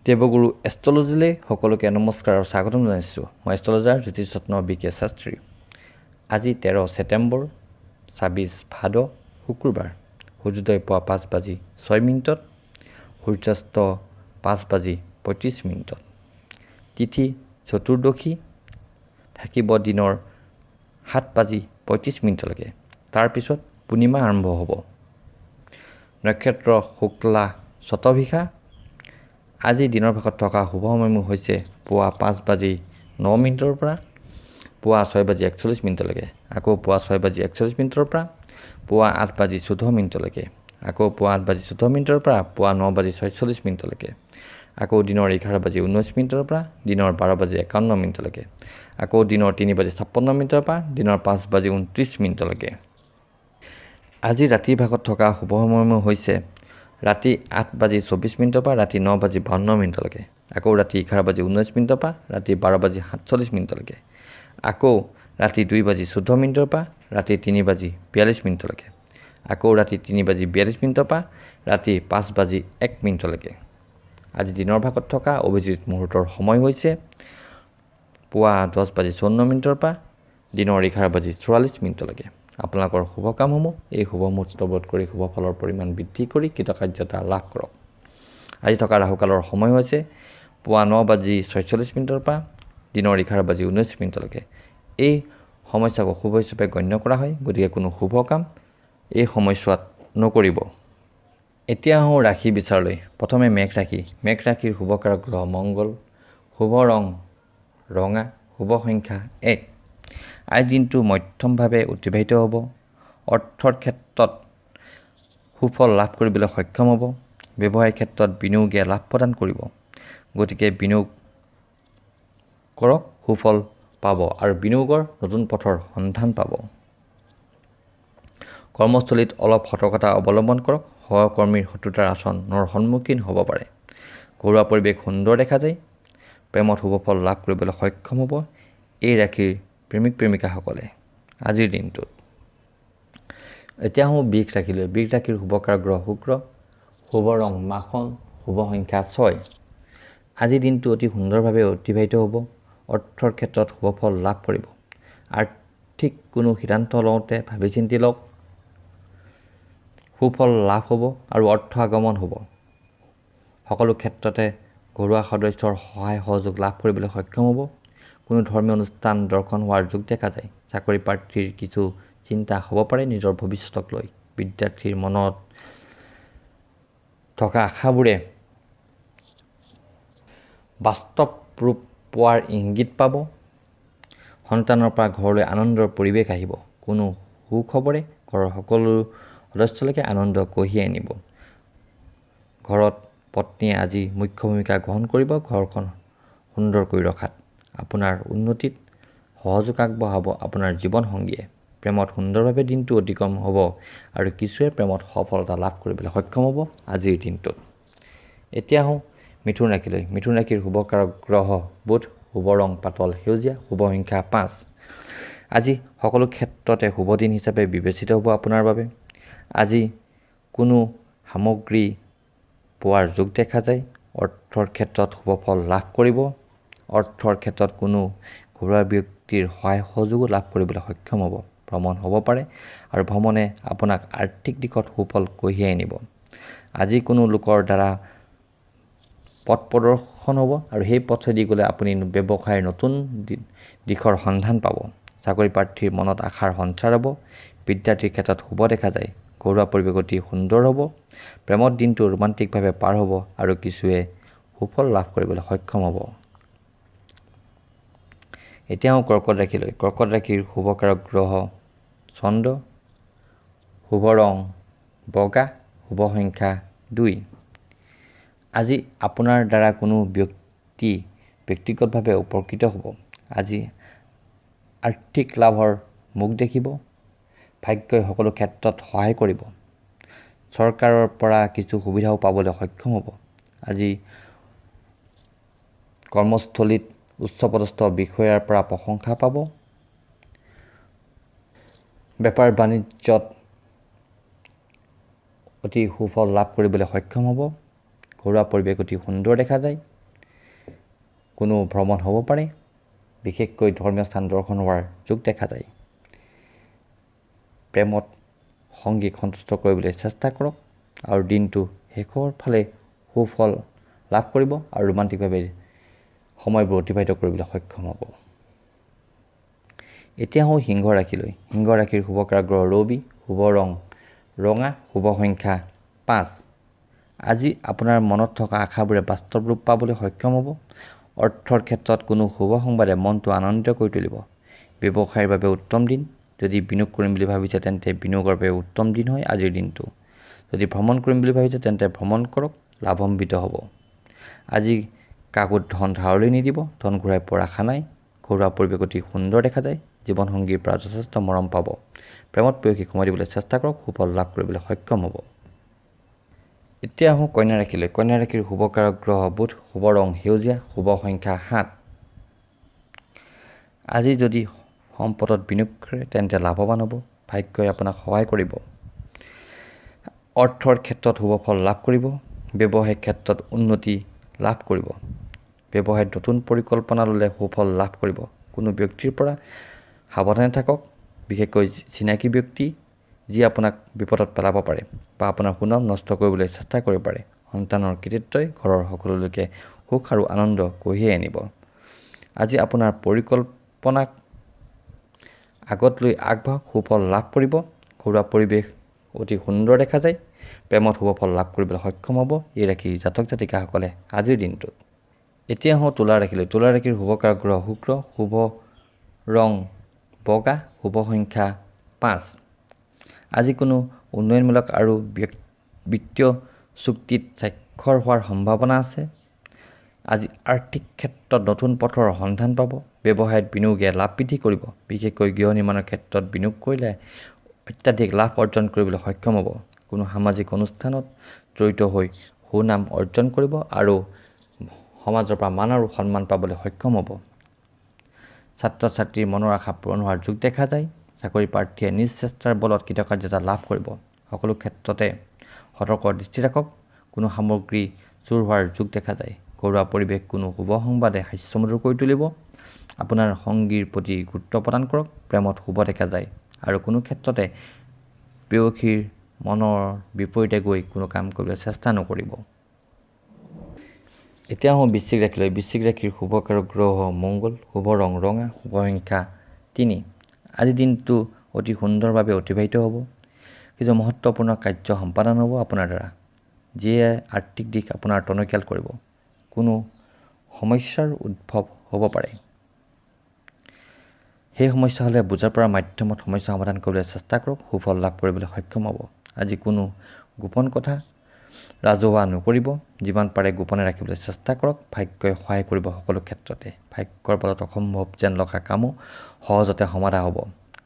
দেবগুৰু এষ্ট্ৰলজিলৈ সকলোকে নমস্কাৰ আৰু স্বাগতম জনাইছোঁ। মই এষ্ট্ৰলজাৰ জ্যোতিষৰত্ন বি.কে. শাস্ত্ৰী। আজি 13 ছেপ্টেম্বৰ 26 ভাদ শুক্ৰবাৰ। সূৰ্যোদয় পুৱা 5:06, সূৰ্যাস্ত 5:35। তিথি চতুৰ্দশী, থাকিব দিনৰ 7:35লৈকে। তাৰপিছত পূৰ্ণিমা আৰম্ভ হ'ব। নক্ষত্ৰ শুক্লা শতভিষা। আজি দিনৰ ভাগত থকা শুভ সময়সমূহ হৈছে পুৱা 5:09 পৰা পুৱা 6:41লৈকে, আকৌ পুৱা 6:41 পৰা পুৱা 8:14লৈকে, আকৌ পুৱা 8:14 পৰা পুৱা 9:46লৈকে, আকৌ দিনৰ 11:19 পৰা দিনৰ 12:51লৈকে, আকৌ দিনৰ 3:56 পৰা দিনৰ 5:29লৈকে। আজি ৰাতিৰ ভাগত থকা শুভ সময়সমূহ হৈছে ৰাতি 8:24 পৰা ৰাতি 9:52লৈকে, আকৌ ৰাতি 11:19 পৰা ৰাতি 12:47লৈকে, আকৌ ৰাতি 2:14 পৰা ৰাতি 3:42লৈকে, আকৌ ৰাতি 3:42 পৰা ৰাতি 5:01লৈকে। আজি দিনৰ ভাগত থকা অভিজিত মুহূৰ্তৰ সময় হৈছে পুৱা 10:54 পৰা দিনৰ 11:44লৈকে। আপোনালোকৰ শুভ কামসমূহ এই শুভ মুহূৰ্তবোৰত কৰি শুভ ফলৰ পৰিমাণ বৃদ্ধি কৰি কৃতকাৰ্যতা লাভ কৰক। আজি থকা ৰাহুকালৰ সময় হৈছে পুৱা 9:46 পৰা দিনৰ 11:19লৈকে। এই সময়ছোৱাক অশুভ হিচাপে গণ্য কৰা হয়, গতিকে কোনো শুভ কাম এই সময়ছোৱাত নকৰিব। এতিয়া আহোঁ ৰাশি বিচাৰলৈ। প্ৰথমে মেঘ ৰাশি। মেঘ ৰাশিৰ শুভকাৰক গ্ৰহ মংগল, শুভ ৰং ৰঙা, শুভ সংখ্যা 1। আজিৰ দিনটো মধ্যমভাৱে অতিবাহিত হ'ব। অৰ্থৰ ক্ষেত্ৰত সুফল লাভ কৰিবলৈ সক্ষম হ'ব। ব্যৱসায়িক ক্ষেত্ৰত বিনিয়োগে লাভ প্ৰদান কৰিব, গতিকে বিনিয়োগ কৰক, সুফল পাব আৰু বিনিয়োগৰ নতুন পথৰ সন্ধান পাব। কৰ্মস্থলীত অলপ সতৰ্কতা অৱলম্বন কৰক। সহকৰ্মীৰ শত্ৰুতাৰ আচৰণৰ সন্মুখীন হ'ব পাৰে। ঘৰুৱা পৰিৱেশ সুন্দৰ দেখা যায়। প্ৰেমত শুভফল লাভ কৰিবলৈ সক্ষম হ'ব এই ৰাশিৰ প্ৰেমিক প্ৰেমিকাসকলে আজিৰ দিনটোত। এতিয়া আহোঁ বৃষ ৰাশিলৈ। বৃষ ৰাশিৰ শুভকাৰক গ্ৰহ শুক্ৰ, শুভ ৰং মাখন, শুভ সংখ্যা 6। আজিৰ দিনটো অতি সুন্দৰভাৱে অতিবাহিত হ'ব। অৰ্থৰ ক্ষেত্ৰত শুভফল লাভ কৰিব। আৰ্থিক কোনো সিদ্ধান্ত লওঁতে ভাবি চিন্তি লওক। সুফল লাভ হ'ব আৰু অৰ্থ আগমন হ'ব। সকলো ক্ষেত্ৰতে ঘৰুৱা সদস্যৰ সহায় সহযোগ লাভ কৰিবলৈ সক্ষম হ'ব। কোনো ধৰ্মীয় অনুষ্ঠান দৰ্শন হোৱাৰ যোগ দেখা যায়। চাকৰি প্ৰাৰ্থীৰ কিছু চিন্তা হ'ব পাৰে নিজৰ ভৱিষ্যতক লৈ। বিদ্যাৰ্থীৰ মনত থকা আশাবোৰে বাস্তৱ ৰূপ পোৱাৰ ইংগিত পাব। সন্তানৰ পৰা ঘৰলৈ আনন্দৰ পৰিৱেশ আহিব। কোনো সুখবৰে ঘৰৰ সকলো সদস্যলৈকে আনন্দ কঢ়িয়াই আনিব। ঘৰত পত্নীয়ে আজি মুখ্য ভূমিকা গ্ৰহণ কৰিব। ঘৰখন সুন্দৰ কৰি ৰখাত আপোনাৰ উন্নতিত সহযোগ আগবঢ়াব আপোনাৰ জীৱনসংগীয়ে। প্ৰেমত সুন্দৰভাৱে দিনটো অতিক্ৰম হ'ব আৰু কিছুৱে প্ৰেমত সফলতা লাভ কৰিবলৈ সক্ষম হ'ব আজিৰ দিনটোত। এতিয়া আহোঁ মিথুন ৰাশিলৈ। মিথুন ৰাশিৰ শুভকাৰক গ্ৰহ বুধ, শুভ ৰং পাতল সেউজীয়া, শুভ সংখ্যা 5। আজি সকলো ক্ষেত্ৰতে শুভ দিন হিচাপে বিবেচিত হ'ব আপোনাৰ বাবে। আজি কোনো সামগ্ৰী পোৱাৰ যোগ দেখা যায়। অৰ্থৰ ক্ষেত্ৰত শুভফল লাভ কৰিব। অৰ্থৰ ক্ষেত্ৰত কোনো ঘৰুৱা ব্যক্তিৰ সহায় সহযোগো লাভ কৰিবলৈ সক্ষম হ'ব। ভ্ৰমণ হ'ব পাৰে আৰু ভ্ৰমণে আপোনাক আৰ্থিক দিশত সুফল কঢ়িয়াই আনিব। আজি কোনো লোকৰ দ্বাৰা পথ প্ৰদৰ্শন হ'ব আৰু সেই পথেদি গ'লে আপুনি ব্যৱসায়ৰ নতুন দিশৰ সন্ধান পাব। চাকৰি প্ৰাৰ্থীৰ মনত আশাৰ সঞ্চাৰ হ'ব। বিদ্যাৰ্থীৰ ক্ষেত্ৰত শুভ দেখা যায়। ঘৰুৱা পৰিৱেশ অতি সুন্দৰ হ'ব। প্ৰেমত দিনটো ৰোমান্টিকভাৱে পাৰ হ'ব আৰু কিছুৱে সুফল লাভ কৰিবলৈ সক্ষম হ'ব। এতিয়াও কৰ্কট ৰাশিলৈ। কৰ্কট ৰাশিৰ শুভকাৰক গ্ৰহ চন্দ্ৰ, শুভ ৰং বগা, শুভ সংখ্যা 2। আজি আপোনাৰ দ্বাৰা কোনো ব্যক্তি ব্যক্তিগতভাৱে উপকৃত হ'ব। আজি আৰ্থিক লাভৰ মুখ দেখিব। ভাগ্যই সকলো ক্ষেত্ৰত সহায় কৰিব। চৰকাৰৰ পৰা কিছু সুবিধাও পাবলৈ সক্ষম হ'ব। আজি কৰ্মস্থলীত উচ্চপদস্থ বিষয়াৰ পৰা প্ৰশংসা পাব। বেপাৰ বাণিজ্যত অতি সুফল লাভ কৰিবলৈ সক্ষম হ'ব। ঘৰুৱা পৰিৱেশ অতি সুন্দৰ দেখা যায়। কোনো ভ্ৰমণ হ'ব পাৰে, বিশেষকৈ ধৰ্মীয় স্থান দৰ্শন হোৱাৰ যোগ দেখা যায়। প্ৰেমত সংগীক সন্তুষ্ট কৰিবলৈ চেষ্টা কৰক আৰু দিনটো শেষৰ ফালে সুফল লাভ কৰিব আৰু ৰোমান্টিকভাৱে সময়বোৰ অতিবাহিত কৰিবলৈ সক্ষম হ'ব। এতিয়া হওঁ সিংহ ৰাশিলৈ। সিংহ ৰাশিৰ শুভকাৰ গ্ৰহ ৰবি, শুভ ৰং ৰঙা, শুভ সংখ্যা 5। আজি আপোনাৰ মনত থকা আশাবোৰে বাস্তৱ ৰূপ পাবলৈ সক্ষম হ'ব। অৰ্থৰ ক্ষেত্ৰত কোনো শুভ সংবাদে মনটো আনন্দিত কৰি তুলিব। ব্যৱসায়ৰ বাবে উত্তম দিন। যদি বিনিয়োগ কৰিম বুলি ভাবিছে তেন্তে বিনিয়োগৰ বাবে উত্তম দিন হয় আজিৰ দিনটো। যদি ভ্ৰমণ কৰিম বুলি ভাবিছে তেন্তে ভ্ৰমণ কৰক, লাভান্বিত হ'ব। আজি কাকো ধন ধাৰলৈ নিদিব, ধন ঘূৰাই পোৱাৰ আশা নাই। ঘৰুৱা পৰিৱেশ অতি সুন্দৰ দেখা যায়। জীৱনসংগীৰ পৰা যথেষ্ট মৰম পাব। প্ৰেমত প্ৰেয়সীক সময় দিবলৈ চেষ্টা কৰক, সুফল লাভ কৰিবলৈ সক্ষম হ'ব। এতিয়া আহোঁ কন্যা ৰাশিলৈ। কন্যা ৰাশিৰ শুভকাৰক গ্ৰহ বুধ, শুভ ৰং সেউজীয়া, শুভ সংখ্যা 7। আজি যদি সম্পদত বিনিয়োগ কৰে তেন্তে লাভৱান হ'ব। ভাগ্যই আপোনাক সহায় কৰিব। অৰ্থৰ ক্ষেত্ৰত শুভ ফল লাভ কৰিব। ব্যৱসায়িক ক্ষেত্ৰত উন্নতি লাভ কৰিব। ব্যৱসায়ত নতুন পৰিকল্পনা ল'লে সুফল লাভ কৰিব। কোনো ব্যক্তিৰ পৰা সাৱধানে থাকক, বিশেষকৈ চিনাকি ব্যক্তি যি আপোনাক বিপদত পেলাব পাৰে বা আপোনাৰ সুনাম নষ্ট কৰিবলৈ চেষ্টা কৰিব পাৰে। সন্তানৰ কৃতিত্বই ঘৰৰ সকলোলৈকে সুখ আৰু আনন্দ কঢ়িয়াই আনিব। আজি আপোনাৰ পৰিকল্পনাক আগত লৈ আগবাঢ়ক, সুফল লাভ কৰিব। ঘৰুৱা পৰিৱেশ অতি সুন্দৰ দেখা যায়। প্ৰেমত শুভ ফল লাভ কৰিবলৈ সক্ষম হ'ব এই ৰাশিৰ জাতক জাতিকাসকলে আজিৰ দিনটোত। এতিয়া হওঁ তুলা ৰাশিলৈ। তুলা ৰাশিৰ শুভকাৰক গ্ৰহ শুক্ৰ, শুভ ৰং বগা, শুভ সংখ্যা 5। আজি কোনো উন্নয়নমূলক আৰু বিত্তীয় চুক্তিত স্বাক্ষৰ হোৱাৰ সম্ভাৱনা আছে। আজি আৰ্থিক ক্ষেত্ৰত নতুন পথৰ সন্ধান পাব। ব্যৱসায়ত বিনিয়োগে লাভ বৃদ্ধি কৰিব। বিশেষকৈ গৃহ নিৰ্মাণৰ ক্ষেত্ৰত বিনিয়োগ কৰিলে অত্যাধিক লাভ অৰ্জন কৰিবলৈ সক্ষম হ'ব। কোনো সামাজিক অনুষ্ঠানত জড়িত হৈ সুনাম অৰ্জন কৰিব আৰু সমাজৰ পৰা মান আৰু সন্মান পাবলৈ সক্ষম হ'ব। ছাত্ৰ ছাত্ৰীৰ মনৰ আশা পূৰণ হোৱাৰ যোগ দেখা যায়। চাকৰি প্ৰাৰ্থীয়ে নিজ চেষ্টাৰ বলত কৃতকাৰ্যতা লাভ কৰিব। সকলো ক্ষেত্ৰতে সতৰ্ক দৃষ্টি ৰাখক। কোনো সামগ্ৰী চুৰ হোৱাৰ যোগ দেখা যায়। ঘৰুৱা পৰিৱেশ কোনো শুভ সংবাদে হাস্যমধুৰ কৰি তুলিব। আপোনাৰ সংগীৰ প্ৰতি গুৰুত্ব প্ৰদান কৰক। প্ৰেমত শুভ দেখা যায় আৰু কোনো ক্ষেত্ৰতে প্ৰেয়সীৰ মনৰ বিপৰীতে গৈ কোনো কাম কৰিবলৈ চেষ্টা নকৰিব। এতিয়া আহোঁ বৃশ্চিক ৰাশিলৈ। বৃশ্চিক ৰাশিৰ শুভকাৰক গ্ৰহ মংগল, শুভ ৰং ৰঙা, শুভ সংখ্যা 3। আজি দিনটো অতি সুন্দৰভাৱে অতিবাহিত হ'ব। কিছু মহত্বপূৰ্ণ কাৰ্য সম্পাদন হ'ব আপোনাৰ দ্বাৰা, যিয়ে আৰ্থিক দিশ আপোনাৰ টনকিয়াল কৰিব। কোনো সমস্যাৰ উদ্ভৱ হ'ব পাৰে। সেই সমস্যা হ'লে বুজাৰ পৰা মাধ্যমত সমস্যা সমাধান কৰিবলৈ চেষ্টা কৰক, সুফল লাভ কৰিবলৈ সক্ষম হ'ব। আজি কোনো গোপন কথা ৰাজহুৱা নকৰিব। যিমান পাৰে গোপনে ৰাখিবলৈ চেষ্টা কৰক। ভাগ্যই সহায় কৰিব সকলো ক্ষেত্ৰতে। ভাগ্যৰ বলত অসম্ভৱ যেন লগা কামো সহজতে সমাধা হ'ব।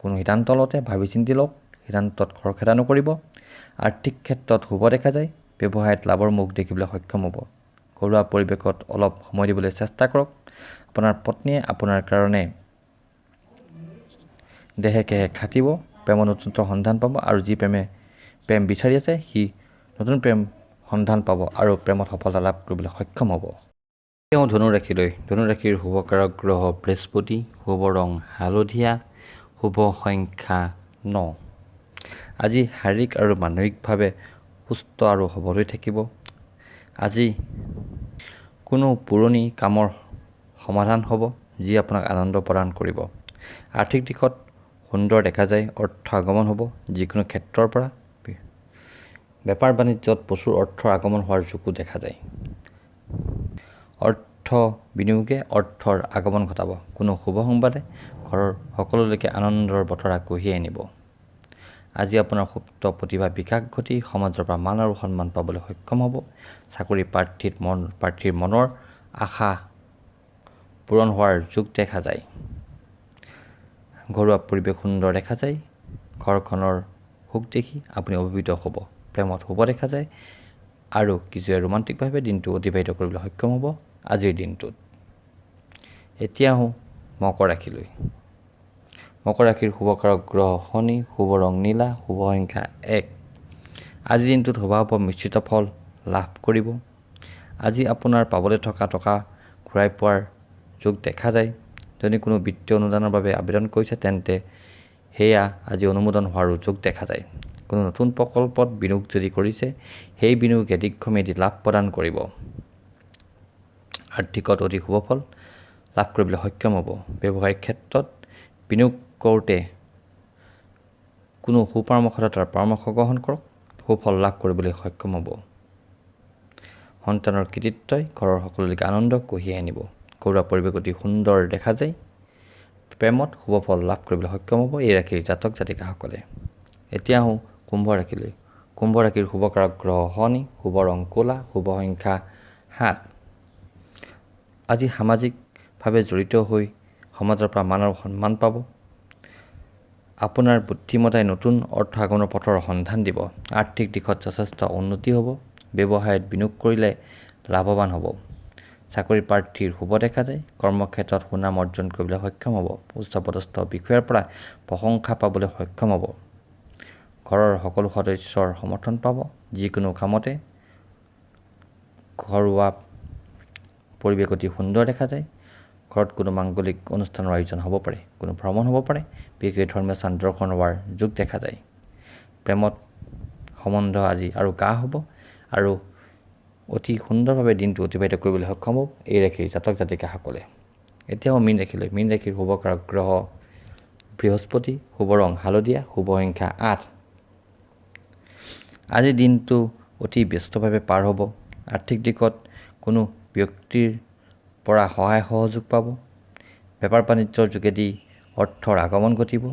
কোনো সিদ্ধান্ত লওঁতে ভাবি চিন্তি লওক। সিদ্ধান্তত খৰখেদা নকৰিব। আৰ্থিক ক্ষেত্ৰত শুভ দেখা যায়। ব্যৱসায়ত লাভৰ মুখ দেখিবলৈ সক্ষম হ'ব। ঘৰুৱা পৰিৱেশত অলপ সময় দিবলৈ চেষ্টা কৰক। আপোনাৰ পত্নীয়ে আপোনাৰ কাৰণে দেহে কেহে খাটিব। প্ৰেমৰ নতুনত্বৰ সন্ধান পাব আৰু যি প্ৰেম বিচাৰি আছে সি নতুন প্ৰেম সন্ধান পাব আৰু প্ৰেমত সফলতা লাভ কৰিবলৈ সক্ষম হ'ব। তেওঁ ধনু ৰাশিলৈ। ধনু ৰাশিৰ শুভকাৰক গ্ৰহ বৃহস্পতি, শুভ ৰং হালধীয়া, শুভ সংখ্যা 9। আজি শাৰীৰিক আৰু মানসিকভাৱে সুস্থ আৰু সবল হৈ থাকিব। আজি কোনো পুৰণি কামৰ সমাধান হ'ব যি আপোনাক আনন্দ প্ৰদান কৰিব। আৰ্থিক দিশত সুন্দৰ দেখা যায়। অৰ্থ আগমন হ'ব। যিকোনো ক্ষেত্ৰৰ পৰা বেপাৰ বাণিজ্যত প্ৰচুৰ অৰ্থৰ আগমন হোৱাৰ যোগো দেখা যায়। অৰ্থ বিনিয়োগে অৰ্থৰ আগমন ঘটাব। কোনো শুভ সংবাদে ঘৰৰ সকলোলৈকে আনন্দৰ বতৰা কঢ়িয়াই আনিব। আজি আপোনাৰ সুপ্ত প্ৰতিভা বিকাশ ঘটি সমাজৰ পৰা মান আৰু সন্মান পাবলৈ সক্ষম হ'ব। চাকৰি প্ৰাৰ্থীৰ মনৰ আশা পূৰণ হোৱাৰ যোগ দেখা যায়। ঘৰুৱা পৰিৱেশ সুন্দৰ দেখা যায়। ঘৰখনৰ সুখ দেখি আপুনি অভিভূত হ'ব। প্ৰেমত শুভ দেখা যায় আৰু কিছুৱে ৰোমান্টিকভাৱে দিনটো অতিবাহিত কৰিবলৈ সক্ষম হ'ব আজিৰ দিনটোত। এতিয়া আহোঁ মকৰ ৰাশিলৈ। মকৰ ৰাশিৰ শুভকাৰক গ্ৰহ শনি, শুভ ৰং নীলা, শুভ সংখ্যা 1। আজিৰ দিনটোত শুভাশুভ মিশ্ৰিত ফল লাভ কৰিব। আজি আপোনাৰ পাবলৈ থকা টকা ঘূৰাই পোৱাৰ যোগ দেখা যায়। যদি কোনো বিত্তীয় অনুদানৰ বাবে আবেদন কৰিছে তেন্তে সেয়া আজি অনুমোদন হোৱাৰো যোগ দেখা যায়। কোনো নতুন প্ৰকল্পত বিনিয়োগ যদি কৰিছে সেই বিনিয়োগে দীৰ্ঘম্যাদী লাভ প্ৰদান কৰিব। আৰ্থিকত অধিক শুভ ফল লাভ কৰিবলৈ সক্ষম হ'ব। ব্যৱসায়িক ক্ষেত্ৰত বিনিয়োগ কৰোঁতে কোনো সুপৰামৰ্শদাতাৰ পৰামৰ্শ গ্ৰহণ কৰক, সুফল লাভ কৰিবলৈ সক্ষম হ'ব। সন্তানৰ কৃতিত্বই ঘৰৰ সকলোকে আনন্দ কঢ়িয়াই আনিব। ঘৰুৱা পৰিৱেশ অতি সুন্দৰ দেখা যায়। প্ৰেমত শুভ ফল লাভ কৰিবলৈ সক্ষম হ'ব এই ৰাশিৰ জাতক জাতিকাসকলে। এতিয়া আহোঁ কুম্ভ ৰাশিলৈ। কুম্ভ ৰাশিৰ শুভকাৰক গ্ৰহ শনি, শুভ ৰং ক'লা, শুভ সংখ্যা 7। আজি সামাজিকভাৱে জড়িত হৈ সমাজৰ পৰা মান আৰু সন্মান পাব। আপোনাৰ বুদ্ধিমত্তাই নতুন অৰ্থ আগমনৰ পথৰ সন্ধান দিব। আৰ্থিক দিশত যথেষ্ট উন্নতি হ'ব। ব্যৱসায়ত বিনিয়োগ কৰিলে লাভৱান হ'ব। চাকৰি প্ৰাৰ্থীৰ শুভ দেখা যায়। কৰ্মক্ষেত্ৰত সুনাম অৰ্জন কৰিবলৈ সক্ষম হ'ব। উচ্চপদস্থ বিষয়াৰ পৰা প্ৰশংসা পাবলৈ সক্ষম হ'ব। ঘৰৰ সকলো সদস্যৰ সমৰ্থন পাব। যিকোনো কামতে ঘৰুৱা পৰিৱেশ অতি সুন্দৰ দেখা যায়। ঘৰত কোনো মাংগলিক অনুষ্ঠানৰ আয়োজন হ'ব পাৰে, কোনো ভ্ৰমণ হ'ব পাৰে, বিশেষ ধৰ্মীয় স্থান দৰ্শন হোৱাৰ যোগ দেখা যায়। প্ৰেমত সম্বন্ধ আজি আৰু গা হ'ব আৰু অতি সুন্দৰভাৱে দিনটো অতিবাহিত কৰিবলৈ সক্ষম হ'ব এই ৰাশিৰ জাতক জাতিকাসকলে। এতিয়াও মীন ৰাশিলৈ। মীন ৰাশিৰ শুভকাৰক গ্ৰহ বৃহস্পতি, শুভ ৰং হালধীয়া, শুভ সংখ্যা 8। আজি দিনটো অতি ব্যস্তভাৱে পাৰ হ'ব। আৰ্থিক দিশত কোনো ব্যক্তিৰ পৰা সহায় সহযোগ পাব। বেপাৰ বাণিজ্যৰ যোগেদি অৰ্থৰ আগমন ঘটিব।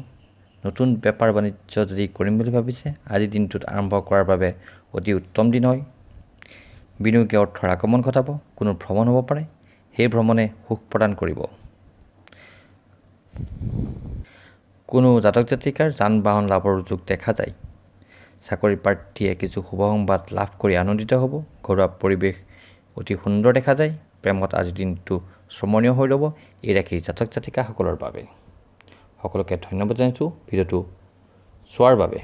নতুন বেপাৰ বাণিজ্য যদি কৰিম বুলি ভাবিছে আজি দিনটোত আৰম্ভ কৰাৰ বাবে অতি উত্তম দিন হয়। বিনিয়োগে অৰ্থৰ আগমন ঘটাব। কোনো ভ্ৰমণ হ'ব পাৰে, সেই ভ্ৰমণে সুখ প্ৰদান কৰিব। কোনো জাতক জাতিকাৰ যান বাহন লাভৰ যোগ দেখা যায়। চাকৰি প্ৰাৰ্থীয়ে কিছু শুভ সংবাদ লাভ কৰি আনন্দিত হ'ব। ঘৰুৱা পৰিৱেশ অতি সুন্দৰ দেখা যায়। প্ৰেমত আজিৰ দিনটো স্মৰণীয় হৈ ৰ'ব এই ৰাশিৰ জাতক জাতিকাসকলৰ বাবে। সকলোকে ধন্যবাদ জনাইছোঁ ভিডিঅ'টো চোৱাৰ বাবে।